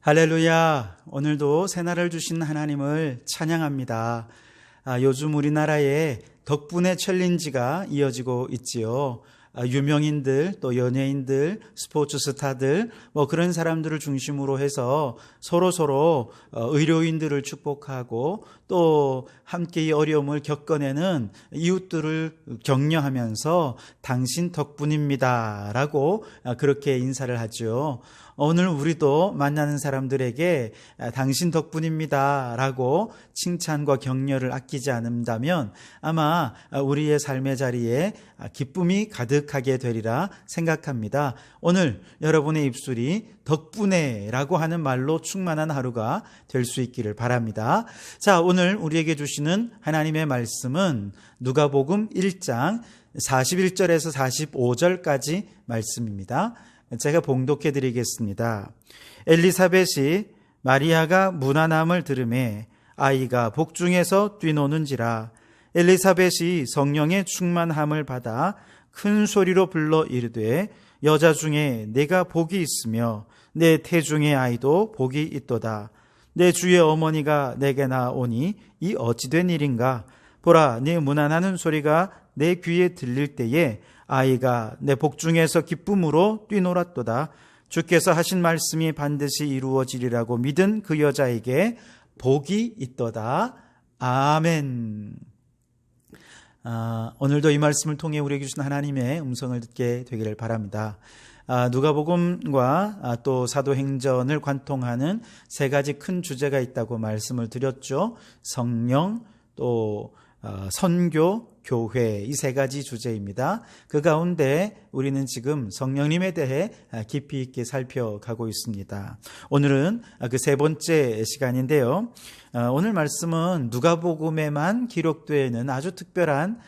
할렐루야. 오늘도 새날을 주신 하나님을 찬양합니다. 요즘 우리나라에 덕분에 챌린지가 이어지고 있지요. 유명인들, 또 연예인들, 스포츠 스타들, 그런 사람들을 중심으로 해서 서로 의료인들을 축복하고 또 함께 이 어려움을 겪어내는 이웃들을 격려하면서 당신 덕분입니다 라고 그렇게 인사를 하죠. 오늘 우리도 만나는 사람들에게 당신 덕분입니다 라고 칭찬과 격려를 아끼지 않는다면 아마 우리의 삶의 자리에 기쁨이 가득하게 되리라 생각합니다. 오늘 여러분의 입술이 덕분에 라고 하는 말로 충만한 하루가 될 수 있기를 바랍니다. 자, 오늘 우리에게 주시는 하나님의 말씀은 누가복음 1장 41절에서 45절까지 말씀입니다. 제가 봉독해 드리겠습니다. 엘리사벳이 마리아가 무난함을 들으매 아이가 복중에서 뛰노는지라. 엘리사벳이 성령의 충만함을 받아 큰 소리로 불러 이르되 여자 중에 내가 복이 있으며 내 태중의 아이도 복이 있도다. 내 주의 어머니가 내게 나오니 이 어찌된 일인가. 보라, 네 무난하는 소리가 내 귀에 들릴 때에 아이가 내 복중에서 기쁨으로 뛰놀았도다. 주께서 하신 말씀이 반드시 이루어지리라고 믿은 그 여자에게 복이 있도다. 아멘. 오늘도 이 말씀을 통해 우리에게 주신 하나님의 음성을 듣게 되기를 바랍니다. 누가복음과 또 사도행전을 관통하는 세 가지 큰 주제가 있다고 말씀을 드렸죠. 성령, 또 선교, 교회, 이 세 가지 주제입니다. 그 가운데 우리는 지금 성령님에 대해 깊이 있게 살펴가고 있습니다. 오늘은 그 세 번째 시간인데요. 오늘 말씀은 누가복음에만 기록되어 있는 아주 특별한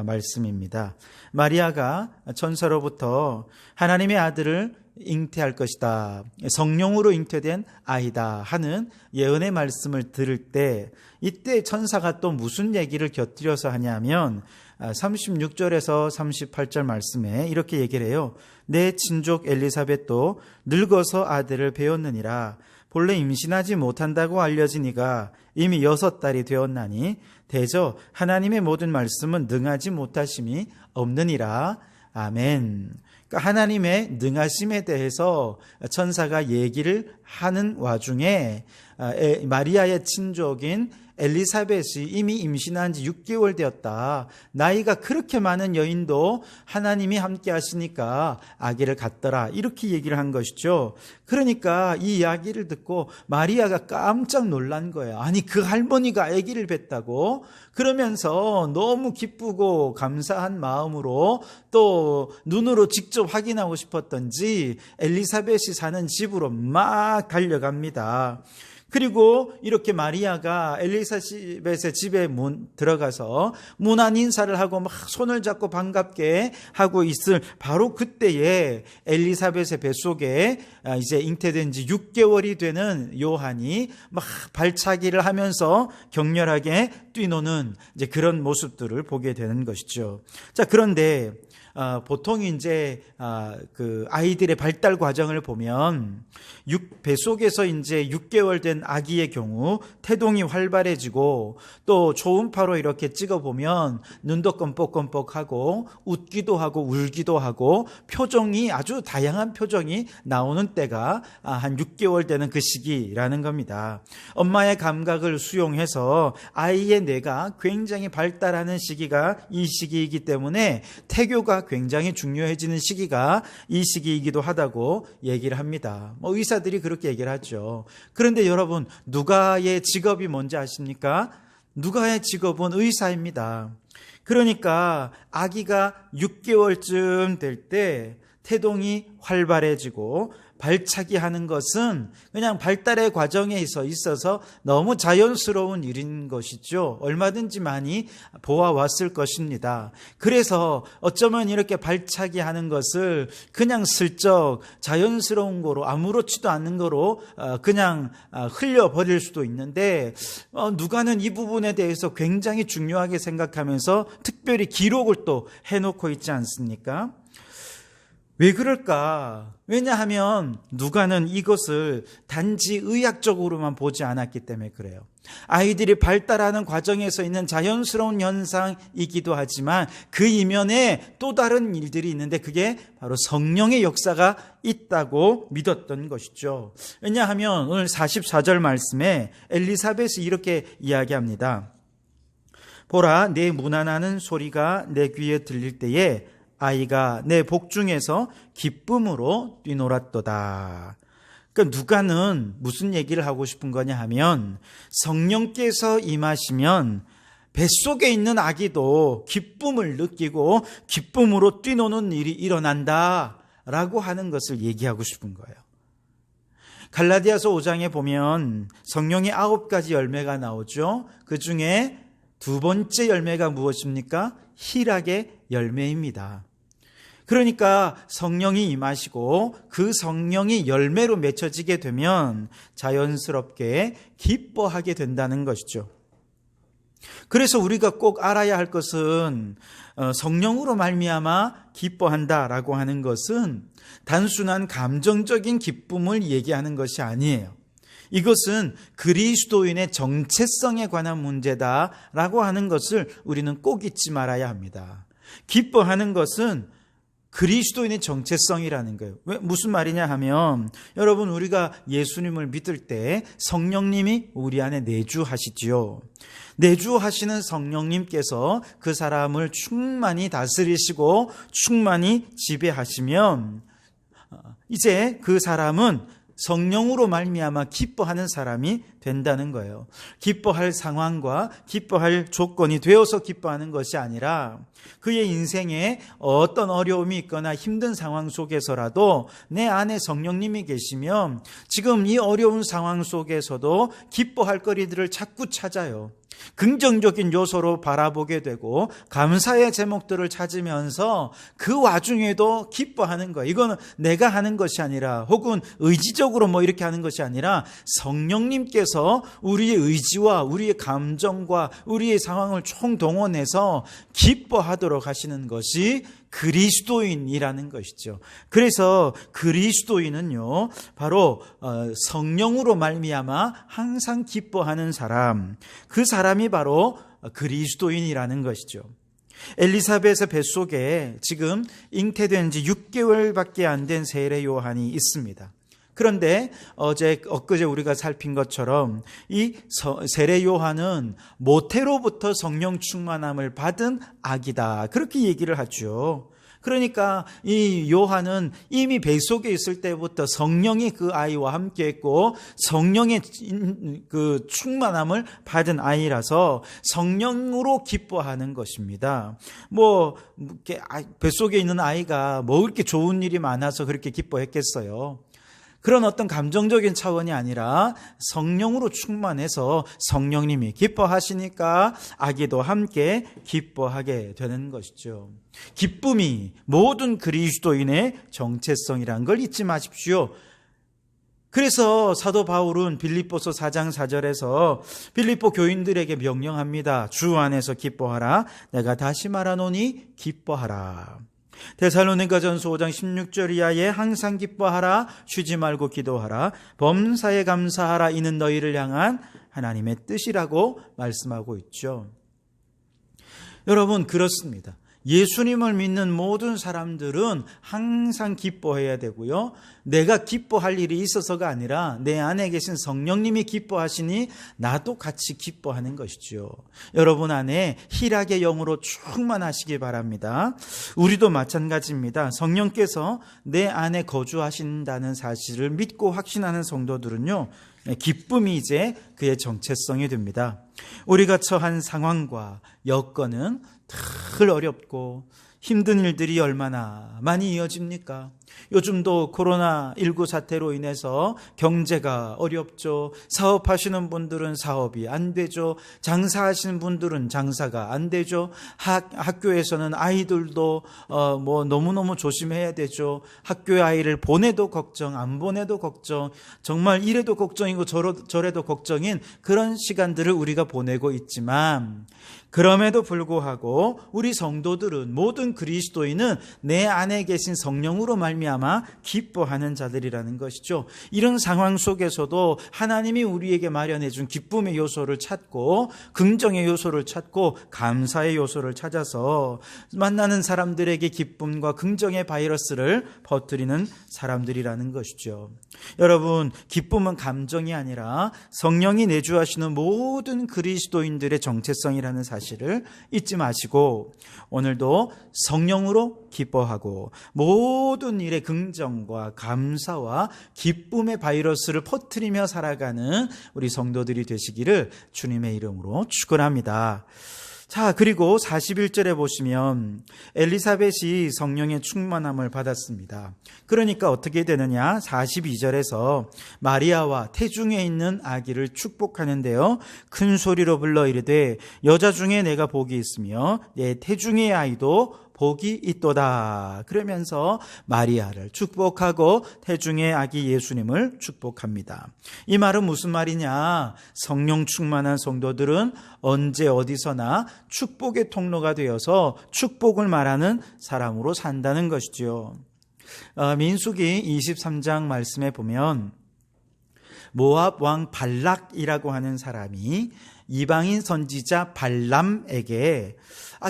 말씀입니다. 마리아가 천사로부터 하나님의 아들을 잉태할 것이다, 성령으로 잉태된 아이다 하는 예언의 말씀을 들을 때 이때 천사가 또 무슨 얘기를 곁들여서 하냐면 36절에서 38절 말씀에 이렇게 얘기를 해요. 내 친족 엘리사벳도 늙어서 아들을 배웠느니라. 본래 임신하지 못한다고 알려진 이가 이미 6달이 되었나니 대저 하나님의 모든 말씀은 능하지 못하심이 없느니라. 아멘. 그러니까 하나님의 능하심에 대해서 천사가 얘기를 하는 와중에 마리아의 친족인 엘리사벳이 이미 임신한 지 6개월 되었다. 나이가 그렇게 많은 여인도 하나님이 함께 하시니까 아기를 갖더라. 이렇게 얘기를 한 것이죠. 그러니까 이 이야기를 듣고 마리아가 깜짝 놀란 거예요. 아니, 그 할머니가 아기를 뵀다고? 그러면서 너무 기쁘고 감사한 마음으로 또 눈으로 직접 확인하고 싶었던지 엘리사벳이 사는 집으로 막 달려갑니다. 그리고 이렇게 마리아가 엘리사벳의 집에 들어가서 문안 인사를 하고 막 손을 잡고 반갑게 하고 있을 바로 그때에 엘리사벳의 뱃속에 이제 잉태된 지 6개월이 되는 요한이 막 발차기를 하면서 격렬하게 뛰노는 이제 그런 모습들을 보게 되는 것이죠. 자, 그런데 보통 이제 그 아이들의 발달 과정을 보면 뱃속에서 이제 6개월 된 아기의 경우 태동이 활발해지고 또 초음파로 이렇게 찍어보면 눈도 껌뻑껌뻑하고 웃기도 하고 울기도 하고 표정이 아주 다양한 표정이 나오는 때가 한 6개월 되는 그 시기라는 겁니다. 엄마의 감각을 수용해서 아이의 뇌가 굉장히 발달하는 시기가 이 시기이기 때문에 태교가 굉장히 중요해지는 시기가 이 시기이기도 하다고 얘기를 합니다. 의사들이 그렇게 얘기를 하죠. 그런데 여러분, 누가의 직업이 뭔지 아십니까? 누가의 직업은 의사입니다. 그러니까 아기가 6개월쯤 될 때 태동이 활발해지고 발차기 하는 것은 그냥 발달의 과정에 있어서 너무 자연스러운 일인 것이죠. 얼마든지 많이 보아왔을 것입니다. 그래서 어쩌면 이렇게 발차기 하는 것을 그냥 슬쩍 자연스러운 거로 아무렇지도 않은 거로 그냥 흘려버릴 수도 있는데 누가는 이 부분에 대해서 굉장히 중요하게 생각하면서 특별히 기록을 또 해놓고 있지 않습니까? 왜 그럴까? 왜냐하면 누가는 이것을 단지 의학적으로만 보지 않았기 때문에 그래요. 아이들이 발달하는 과정에서 있는 자연스러운 현상이기도 하지만 그 이면에 또 다른 일들이 있는데 그게 바로 성령의 역사가 있다고 믿었던 것이죠. 왜냐하면 오늘 44절 말씀에 엘리사벳이 이렇게 이야기합니다. 보라, 내 문안하는 소리가 내 귀에 들릴 때에 아이가 내 복중에서 기쁨으로 뛰놀았도다. 그러니까 누가는 무슨 얘기를 하고 싶은 거냐 하면 성령께서 임하시면 뱃속에 있는 아기도 기쁨을 느끼고 기쁨으로 뛰노는 일이 일어난다라고 하는 것을 얘기하고 싶은 거예요. 갈라디아서 5장에 보면 성령의 9가지 열매가 나오죠. 그 중에 두 번째 열매가 무엇입니까? 희락의 열매입니다. 그러니까 성령이 임하시고 그 성령이 열매로 맺혀지게 되면 자연스럽게 기뻐하게 된다는 것이죠. 그래서 우리가 꼭 알아야 할 것은 성령으로 말미암아 기뻐한다라고 하는 것은 단순한 감정적인 기쁨을 얘기하는 것이 아니에요. 이것은 그리스도인의 정체성에 관한 문제다라고 하는 것을 우리는 꼭 잊지 말아야 합니다. 기뻐하는 것은 그리스도인의 정체성이라는 거예요. 왜 무슨 말이냐 하면 여러분 우리가 예수님을 믿을 때 성령님이 우리 안에 내주하시지요. 내주하시는 성령님께서 그 사람을 충만히 다스리시고 충만히 지배하시면 이제 그 사람은 성령으로 말미암아 기뻐하는 사람이 된다는 거예요. 기뻐할 상황과 기뻐할 조건이 되어서 기뻐하는 것이 아니라 그의 인생에 어떤 어려움이 있거나 힘든 상황 속에서라도 내 안에 성령님이 계시면 지금 이 어려운 상황 속에서도 기뻐할 거리들을 자꾸 찾아요. 긍정적인 요소로 바라보게 되고 감사의 제목들을 찾으면서 그 와중에도 기뻐하는 거예요. 이거는 내가 하는 것이 아니라 혹은 의지적으로 이렇게 하는 것이 아니라 성령님께서 우리의 의지와 우리의 감정과 우리의 상황을 총동원해서 기뻐하도록 하시는 것이 그리스도인이라는 것이죠. 그래서 그리스도인은요 바로 성령으로 말미암아 항상 기뻐하는 사람, 그 사람이 바로 그리스도인이라는 것이죠. 엘리사벳의 뱃속에 지금 잉태된 지 6개월밖에 안 된 세례 요한이 있습니다. 그런데 엊그제 우리가 살핀 것처럼 이 세례 요한은 모태로부터 성령 충만함을 받은 아기다. 그렇게 얘기를 하죠. 그러니까 이 요한은 이미 뱃속에 있을 때부터 성령이 그 아이와 함께 했고 성령의 그 충만함을 받은 아이라서 성령으로 기뻐하는 것입니다. 뱃속에 있는 아이가 그렇게 좋은 일이 많아서 그렇게 기뻐했겠어요. 그런 어떤 감정적인 차원이 아니라 성령으로 충만해서 성령님이 기뻐하시니까 아기도 함께 기뻐하게 되는 것이죠. 기쁨이 모든 그리스도인의 정체성이라는 걸 잊지 마십시오. 그래서 사도 바울은 빌립보서 4장 4절에서 빌립보 교인들에게 명령합니다. 주 안에서 기뻐하라. 내가 다시 말하노니 기뻐하라. 데살로니가전서 5장 16절 이하에 항상 기뻐하라, 쉬지 말고 기도하라, 범사에 감사하라, 이는 너희를 향한 하나님의 뜻이라고 말씀하고 있죠. 여러분 그렇습니다. 예수님을 믿는 모든 사람들은 항상 기뻐해야 되고요. 내가 기뻐할 일이 있어서가 아니라 내 안에 계신 성령님이 기뻐하시니 나도 같이 기뻐하는 것이죠. 여러분 안에 희락의 영으로 충만하시기 바랍니다. 우리도 마찬가지입니다. 성령께서 내 안에 거주하신다는 사실을 믿고 확신하는 성도들은요, 기쁨이 이제 그의 정체성이 됩니다. 우리가 처한 상황과 여건은 늘 어렵고 힘든 일들이 얼마나 많이 이어집니까? 요즘도 코로나19 사태로 인해서 경제가 어렵죠. 사업하시는 분들은 사업이 안 되죠. 장사하시는 분들은 장사가 안 되죠. 학교에서는 아이들도 너무너무 조심해야 되죠. 학교에 아이를 보내도 걱정, 안 보내도 걱정, 정말 이래도 걱정이고 저래도 걱정인 그런 시간들을 우리가 보내고 있지만, 그럼에도 불구하고 우리 성도들은, 모든 그리스도인은 내 안에 계신 성령으로 말미암아 기뻐하는 자들이라는 것이죠. 이런 상황 속에서도 하나님이 우리에게 마련해 준 기쁨의 요소를 찾고, 긍정의 요소를 찾고, 감사의 요소를 찾아서 만나는 사람들에게 기쁨과 긍정의 바이러스를 퍼뜨리는 사람들이라는 것이죠. 여러분, 기쁨은 감정이 아니라 성령이 내주하시는 모든 그리스도인들의 정체성이라는 사실을 잊지 마시고, 오늘도 성령으로 기뻐하고 모든 일에 긍정과 감사와 기쁨의 바이러스를 퍼뜨리며 살아가는 우리 성도들이 되시기를 주님의 이름으로 축원합니다. 자, 그리고 41절에 보시면 엘리사벳이 성령의 충만함을 받았습니다. 그러니까 어떻게 되느냐? 42절에서 마리아와 태중에 있는 아기를 축복하는데요, 큰 소리로 불러 이르되 여자 중에 내가 복이 있으며 내 태중의 아이도 복이 있도다. 그러면서 마리아를 축복하고 태중의 아기 예수님을 축복합니다. 이 말은 무슨 말이냐? 성령 충만한 성도들은 언제 어디서나 축복의 통로가 되어서 축복을 말하는 사람으로 산다는 것이죠. 민수기 23장 말씀에 보면 모압 왕 발락이라고 하는 사람이 이방인 선지자 발람에게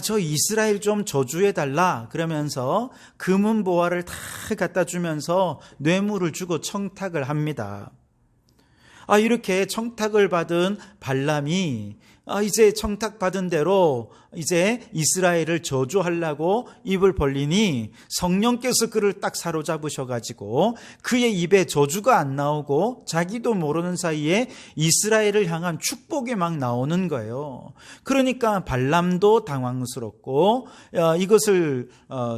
저 이스라엘 좀 저주해달라 그러면서 금은 보화를 다 갖다 주면서 뇌물을 주고 청탁을 합니다. 이렇게 청탁을 받은 발람이 이제 청탁받은 대로 이제 이스라엘을 저주하려고 입을 벌리니 성령께서 그를 딱 사로잡으셔가지고 그의 입에 저주가 안 나오고 자기도 모르는 사이에 이스라엘을 향한 축복이 막 나오는 거예요. 그러니까 발람도 당황스럽고 이것을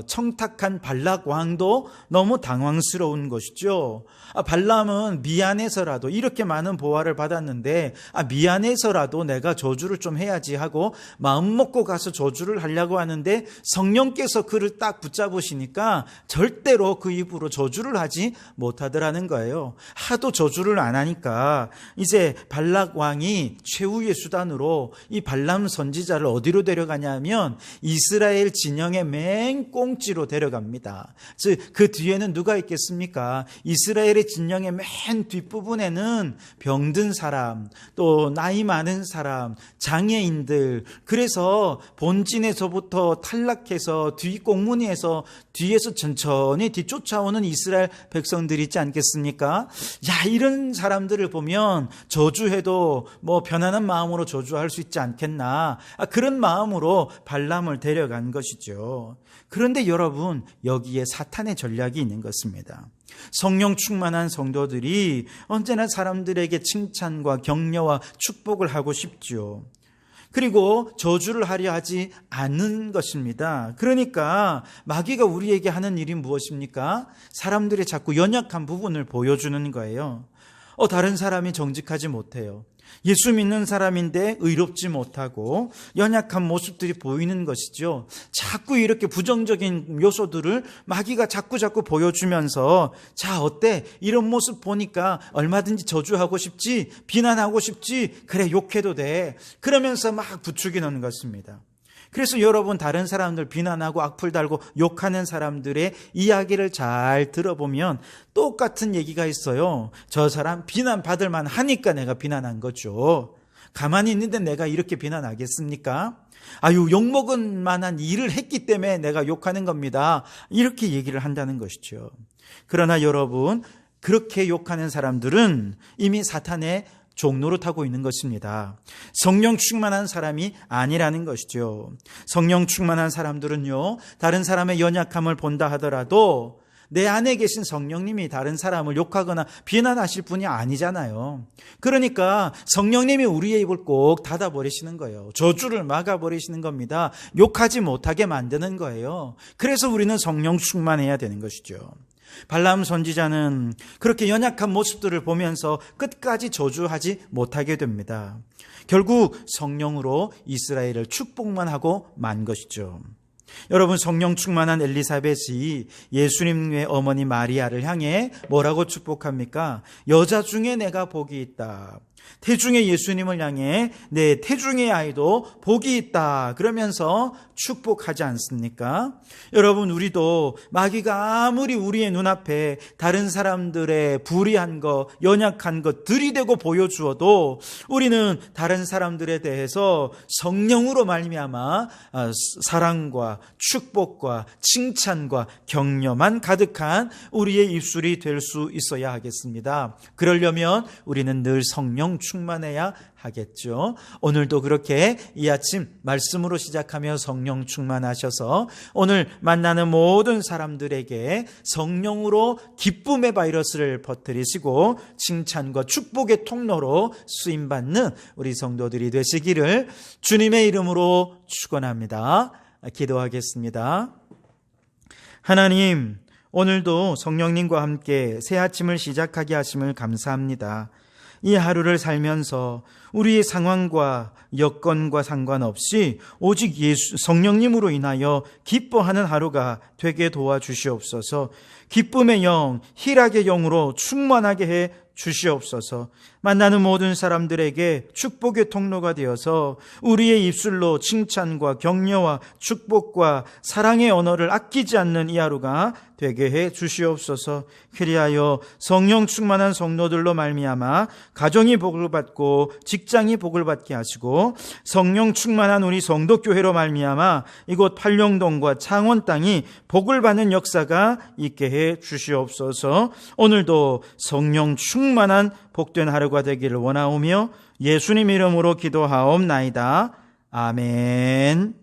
청탁한 발락 왕도 너무 당황스러운 것이죠. 발람은 미안해서라도, 이렇게 많은 보화를 받았는데 미안해서라도 내가 저주를 좀 해야지 하고 마음 먹고 가서 저주를 하려고 하는데 성령께서 그를 딱 붙잡으시니까 절대로 그 입으로 저주를 하지 못하더라는 거예요. 하도 저주를 안 하니까 이제 발락 왕이 최후의 수단으로 이 발람 선지자를 어디로 데려가냐면 이스라엘 진영의 맨 꽁지로 데려갑니다. 즉 그 뒤에는 누가 있겠습니까? 이스라엘의 진영의 맨 뒷부분에는 병든 사람, 또 나이 많은 사람, 장애인들, 그래서 본진에서부터 탈락해서 뒷꽁무니에서 뒤에서 천천히 뒤쫓아오는 이스라엘 백성들이 있지 않겠습니까? 이런 사람들을 보면 저주해도 편안한 마음으로 저주할 수 있지 않겠나, 그런 마음으로 발람을 데려간 것이죠. 그런데 여러분, 여기에 사탄의 전략이 있는 것입니다. 성령 충만한 성도들이 언제나 사람들에게 칭찬과 격려와 축복을 하고 싶죠. 그리고 저주를 하려 하지 않는 것입니다. 그러니까 마귀가 우리에게 하는 일이 무엇입니까? 사람들의 자꾸 연약한 부분을 보여주는 거예요. 다른 사람이 정직하지 못해요. 예수 믿는 사람인데 의롭지 못하고 연약한 모습들이 보이는 것이죠. 자꾸 이렇게 부정적인 요소들을 마귀가 자꾸 보여주면서 어때? 이런 모습 보니까 얼마든지 저주하고 싶지, 비난하고 싶지, 그래 욕해도 돼. 그러면서 막 부추기는 것입니다. 그래서 여러분, 다른 사람들 비난하고 악플 달고 욕하는 사람들의 이야기를 잘 들어보면 똑같은 얘기가 있어요. 저 사람 비난받을 만하니까 내가 비난한 거죠. 가만히 있는데 내가 이렇게 비난하겠습니까? 욕먹은 만한 일을 했기 때문에 내가 욕하는 겁니다. 이렇게 얘기를 한다는 것이죠. 그러나 여러분, 그렇게 욕하는 사람들은 이미 사탄의 종로를 타고 있는 것입니다. 성령 충만한 사람이 아니라는 것이죠. 성령 충만한 사람들은요, 다른 사람의 연약함을 본다 하더라도 내 안에 계신 성령님이 다른 사람을 욕하거나 비난하실 분이 아니잖아요. 그러니까 성령님이 우리의 입을 꼭 닫아버리시는 거예요. 저주를 막아버리시는 겁니다. 욕하지 못하게 만드는 거예요. 그래서 우리는 성령 충만해야 되는 것이죠. 발람 선지자는 그렇게 연약한 모습들을 보면서 끝까지 저주하지 못하게 됩니다. 결국 성령으로 이스라엘을 축복만 하고 만 것이죠. 여러분, 성령 충만한 엘리사벳이 예수님의 어머니 마리아를 향해 뭐라고 축복합니까? 여자 중에 내가 복이 있다. 태중의 예수님을 향해 내 태중의 아이도 복이 있다 그러면서 축복하지 않습니까? 여러분, 우리도 마귀가 아무리 우리의 눈앞에 다른 사람들의 불의한 것, 연약한 것 들이대고 보여주어도 우리는 다른 사람들에 대해서 성령으로 말미암아 사랑과 축복과 칭찬과 격려만 가득한 우리의 입술이 될 수 있어야 하겠습니다. 그러려면 우리는 늘 성령 충만해야 하겠죠. 오늘도 그렇게 이 아침 말씀으로 시작하며 성령 충만하셔서 오늘 만나는 모든 사람들에게 성령으로 기쁨의 바이러스를 퍼뜨리시고 칭찬과 축복의 통로로 쓰임받는 우리 성도들이 되시기를 주님의 이름으로 축원합니다. 기도하겠습니다. 하나님, 오늘도 성령님과 함께 새 아침을 시작하게 하심을 감사합니다. 이 하루를 살면서 우리의 상황과 여건과 상관없이 오직 성령님으로 인하여 기뻐하는 하루가 되게 도와주시옵소서. 기쁨의 영, 희락의 영으로 충만하게 해 주시옵소서. 만나는 모든 사람들에게 축복의 통로가 되어서 우리의 입술로 칭찬과 격려와 축복과 사랑의 언어를 아끼지 않는 이 하루가 되게 해 주시옵소서. 그리하여 성령 충만한 성도들로 말미암아 가정이 복을 받고 직장이 복을 받게 하시고 성령 충만한 우리 성도교회로 말미암아 이곳 팔룡동과 창원 땅이 복을 받는 역사가 있게 해 주시옵소서. 오늘도 성령 충만한 복된 하루가 되기를 원하오며 예수님 이름으로 기도하옵나이다. 아멘.